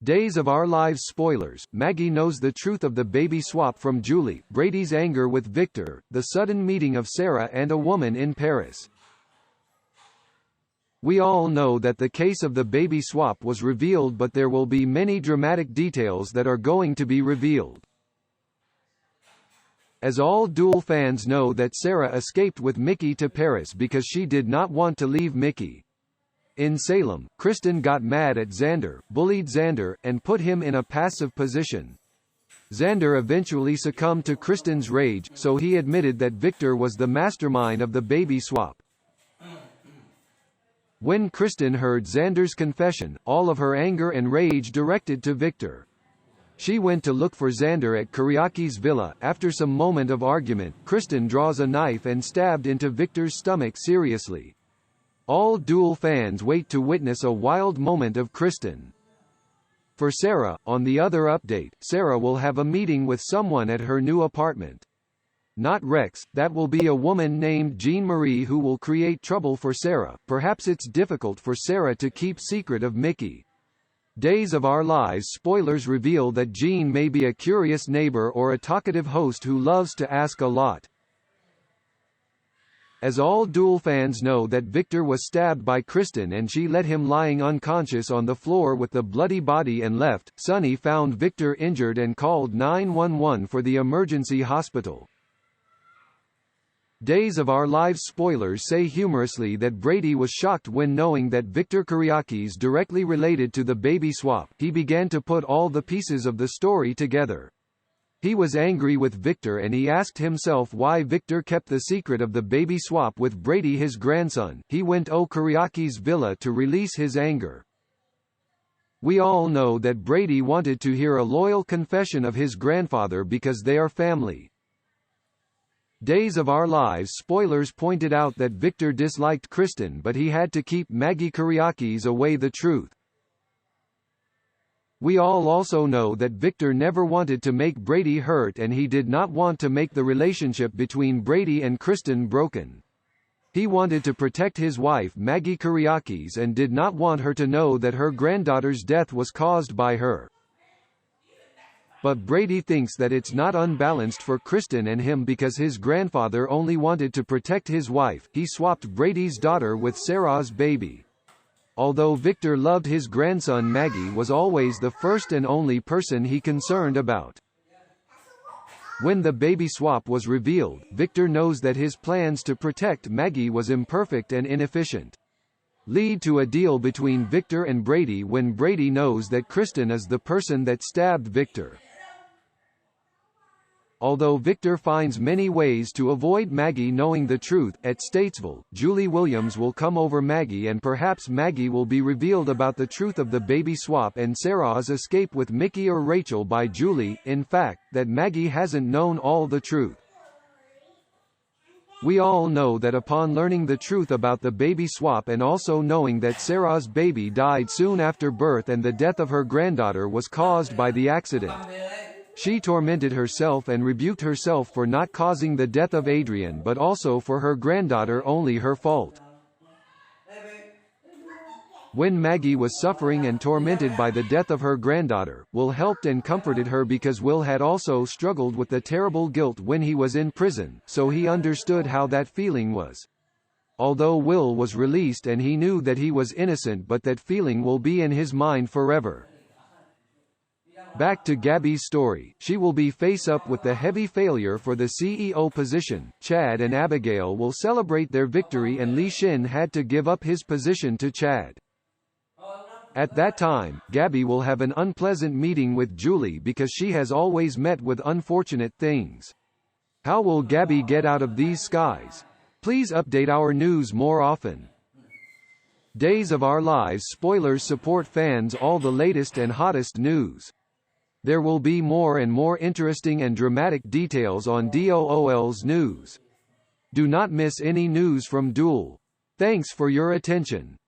Days of Our Lives spoilers. Maggie knows the truth of the baby swap from Julie, Brady's anger with Victor, the sudden meeting of Sarah and a woman in Paris. We all know that the case of the baby swap was revealed, but there will be many dramatic details that are going to be revealed. As all Duel fans know that Sarah escaped with Mickey to Paris because she did not want to leave Mickey. In Salem, Kristen got mad at Xander, bullied Xander, and put him in a passive position. Xander eventually succumbed to Kristen's rage, so he admitted that Victor was the mastermind of the baby swap. When Kristen heard Xander's confession, all of her anger and rage directed to Victor. She went to look for Xander at Kiriaki's villa. After some moment of argument, Kristen draws a knife and stabbed into Victor's stomach seriously. All Duel fans wait to witness a wild moment of Kristen. For Sarah, on the other update, Sarah will have a meeting with someone at her new apartment. Not Rex, that will be a woman named Jean-Marie who will create trouble for Sarah. Perhaps it's difficult for Sarah to keep secret of Mickey. Days of Our Lives spoilers reveal that Jean may be a curious neighbor or a talkative host who loves to ask a lot. As all Duel fans know that Victor was stabbed by Kristen and she let him lying unconscious on the floor with the bloody body and left, Sunny found Victor injured and called 911 for the emergency hospital. Days of Our Lives spoilers say humorously that Brady was shocked when knowing that Victor Kiriakis directly related to the baby swap. He began to put all the pieces of the story together. He was angry with Victor and he asked himself why Victor kept the secret of the baby swap with Brady, his grandson. He went to Kiriaki's villa to release his anger. We all know that Brady wanted to hear a loyal confession of his grandfather because they are family. Days of Our Lives spoilers pointed out that Victor disliked Kristen, but he had to keep Maggie Kiriakis away the truth. We all also know that Victor never wanted to make Brady hurt and he did not want to make the relationship between Brady and Kristen broken. He wanted to protect his wife Maggie Kiriakis and did not want her to know that her granddaughter's death was caused by her. But Brady thinks that it's not unbalanced for Kristen and him because his grandfather only wanted to protect his wife. He swapped Brady's daughter with Sarah's baby. Although Victor loved his grandson, Maggie was always the first and only person he concerned about. When the baby swap was revealed, Victor knows that his plans to protect Maggie was imperfect and inefficient. Lead to a deal between Victor and Brady when Brady knows that Kristen is the person that stabbed Victor. Although Victor finds many ways to avoid Maggie knowing the truth, at Statesville, Julie Williams will come over Maggie and perhaps Maggie will be revealed about the truth of the baby swap and Sarah's escape with Mickey or Rachel by Julie, in fact, that Maggie hasn't known all the truth. We all know that upon learning the truth about the baby swap and also knowing that Sarah's baby died soon after birth and the death of her granddaughter was caused by the accident, she tormented herself and rebuked herself for not causing the death of Adrian but also for her granddaughter, only her fault. When Maggie was suffering and tormented by the death of her granddaughter, Will helped and comforted her because Will had also struggled with the terrible guilt when he was in prison, so he understood how that feeling was. Although Will was released and he knew that he was innocent, but that feeling will be in his mind forever. Back to Gabi's story, she will be face up with the heavy failure for the CEO position. Chad and Abigail will celebrate their victory and Li Shin had to give up his position to Chad. At that time, Gabi will have an unpleasant meeting with Julie because she has always met with unfortunate things. How will Gabi get out of these skies? Please update our news more often. Days of Our Lives spoilers support fans all the latest and hottest news. There will be more and more interesting and dramatic details on DOOL's news. Do not miss any news from Duel. Thanks for your attention.